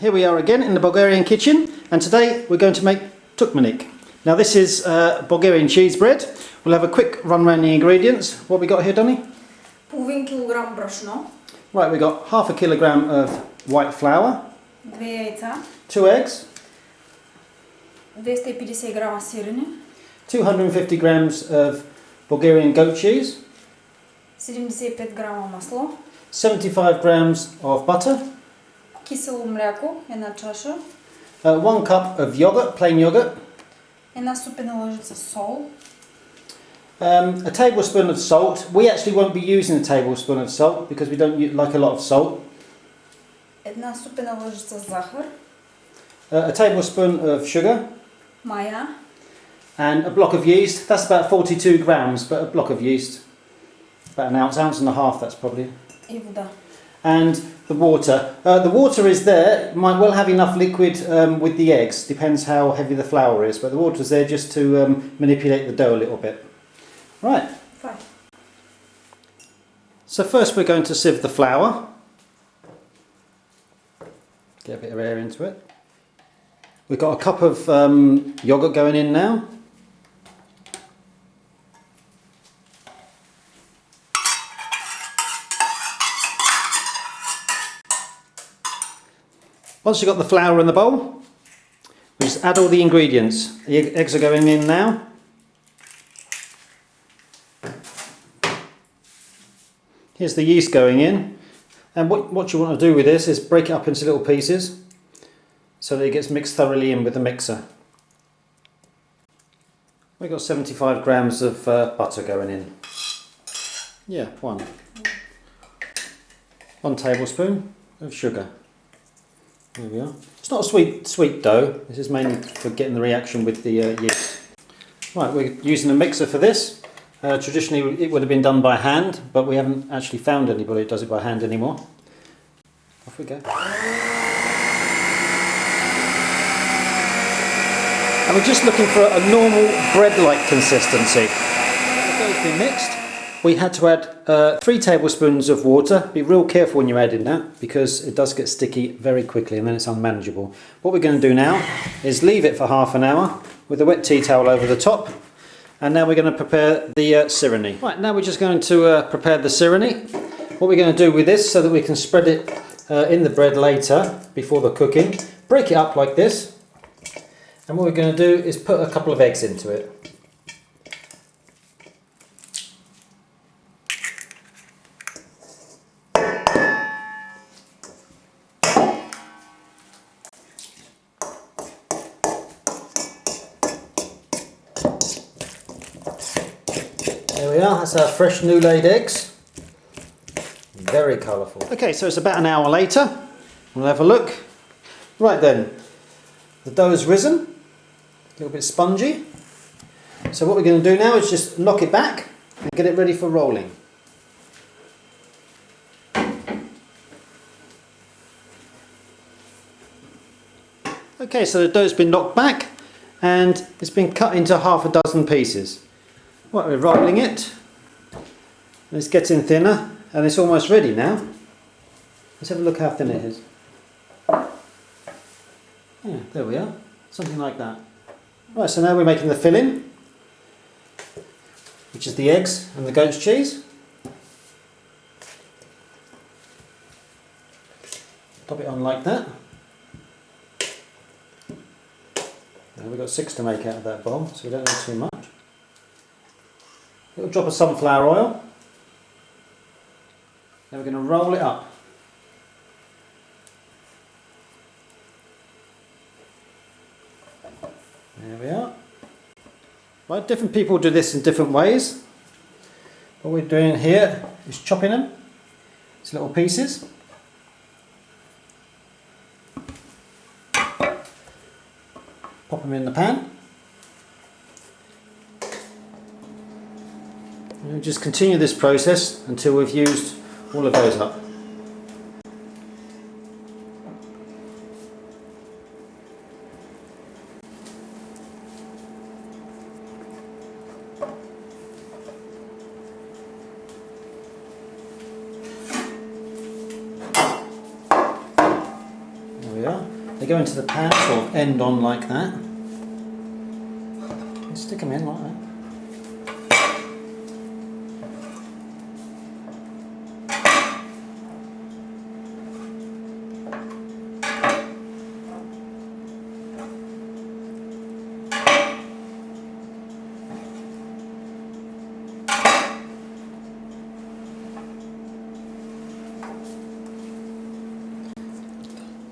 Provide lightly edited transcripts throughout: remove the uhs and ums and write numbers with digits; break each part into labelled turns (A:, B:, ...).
A: Here we are again in the Bulgarian kitchen, and today we're going to make Tutmanik. Now this is Bulgarian cheese bread. We'll have a quick run around the ingredients. What we got here, Donny?
B: Половин килограм брашно.
A: Right, we got half a kilogram of white flour.
B: 2 яйца.
A: 2 eggs.
B: 250 грама сирене.
A: 250 grams of Bulgarian goat cheese.
B: 75 грама масло.
A: 75 grams of butter.
B: Кисело мляко, една чаша.
A: 1 cup of yogurt, plain yogurt.
B: Една супена лъжица сол.
A: A tablespoon of salt. We actually won't be using a tablespoon of salt because we don't like a lot of salt.
B: Една супена лъжица захар.
A: A tablespoon of sugar.
B: Мая.
A: And a block of yeast. That's about 42 grams, but a block of yeast. About an ounce and a half, that's probably.
B: И вода.
A: And the water. The water is there. Might well have enough liquid with the eggs. Depends how heavy the flour is, but the water's there just to manipulate the dough a little bit. Right.
B: Fine.
A: So first we're going to sieve the flour. Get a bit of air into it. We've got a cup of yogurt going in now. Once you've got the flour in the bowl, we just add all the ingredients. The eggs are going in now. Here's the yeast going in. And what you want to do with this is break it up into little pieces so that it gets mixed thoroughly in with the mixer. We've got 75 grams of butter going in. Yeah, 1 tablespoon of sugar. There we are. It's not a sweet dough. This is mainly for getting the reaction with the yeast. Right, we're using a mixer for this. Traditionally it would have been done by hand, but we haven't actually found anybody who does it by hand anymore. Off we go. And we're just looking for a normal bread-like consistency. The dough's been mixed. We had to add 3 tablespoons of water. Be real careful when you're adding that because it does get sticky very quickly and then it's unmanageable. What we're going to do now is leave it for half an hour with a wet tea towel over the top. And now we're going to prepare the sirene. Right, now we're just going to prepare the sirene. What we're going to do with this so that we can spread it in the bread later before the cooking. Break it up like this. And what we're going to do is put a couple of eggs into it. There we are, that's our fresh new laid eggs. Very colourful. Okay, so it's about an hour later. We'll have a look. Right then, the dough has risen, a little bit spongy. So what we're going to do now is just knock it back and get it ready for rolling. Okay, so the dough's been knocked back and it's been cut into half a dozen pieces. Right, we're rolling it, and it's getting thinner, and it's almost ready now. Let's have a look how thin it is. Yeah, there we are, something like that. Right, so now we're making the filling, which is the eggs and the goat's cheese. Pop it on like that. Now we've got 6 to make out of that bowl, so we don't need too much. A little drop of sunflower oil. Then we're going to roll it up. There we are. Right, different people do this in different ways. What we're doing here is chopping them into little pieces. Pop them in the pan. And just continue this process until we've used all of those up. There we are. They go into the pan, sort of end on like that. You stick them in like that.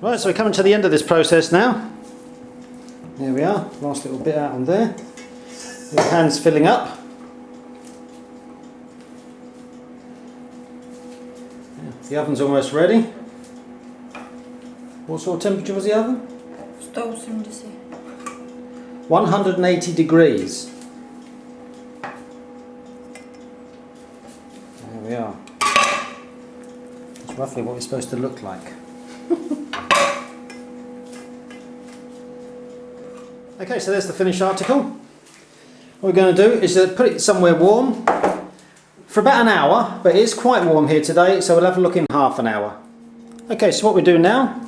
A: Right, so we're coming to the end of this process now. There we are, last little bit out on there. The pan's filling up. Yeah, the oven's almost ready. What sort of temperature was the oven?
B: 180.
A: 180 degrees. There we are. That's roughly what it's supposed to look like. Okay, so there's the finished article. What we're going to do is put it somewhere warm for about an hour, but it is quite warm here today, so we'll have a look in half an hour. Okay, so what we do now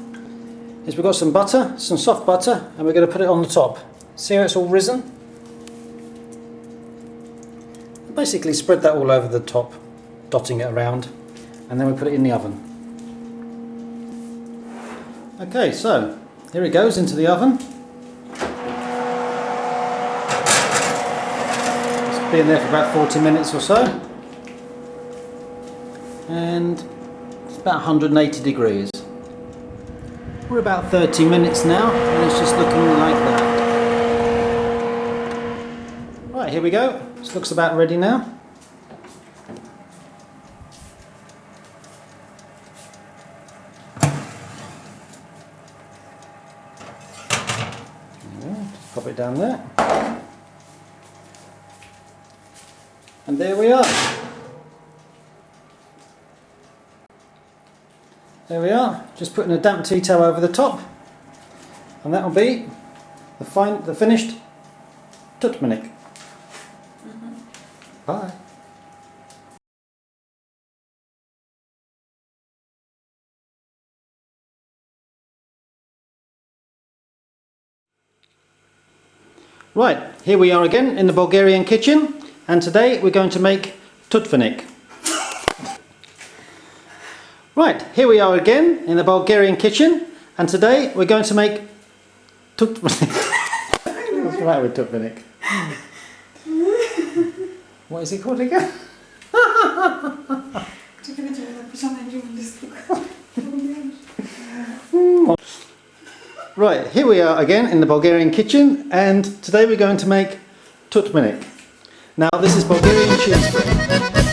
A: is we've got some butter, some soft butter, and we're going to put it on the top. See how it's all risen? Basically spread that all over the top, dotting it around, and then we put it in the oven. Okay, so here it goes into the oven. Be in there for about 40 minutes or so, and it's about 180 degrees. We're about 30 minutes now, and it's just looking like that. Right, here we go. This looks about ready now. Just pop it down there. And there we are. There we are. Just putting a damp tea towel over the top, and that will be the finished Tutmanik. Bye. Right, here we are again in the Bulgarian kitchen. And today we're going to make Tutmanik. Right, here we are again in the Bulgarian kitchen, and today we're going to make Tutmanik. What's the matter with Tutmanik? What is it called again? Right, here we are again in the Bulgarian kitchen, and today we're going to make Tutmanik. Now this is Bulgarian cheese bread.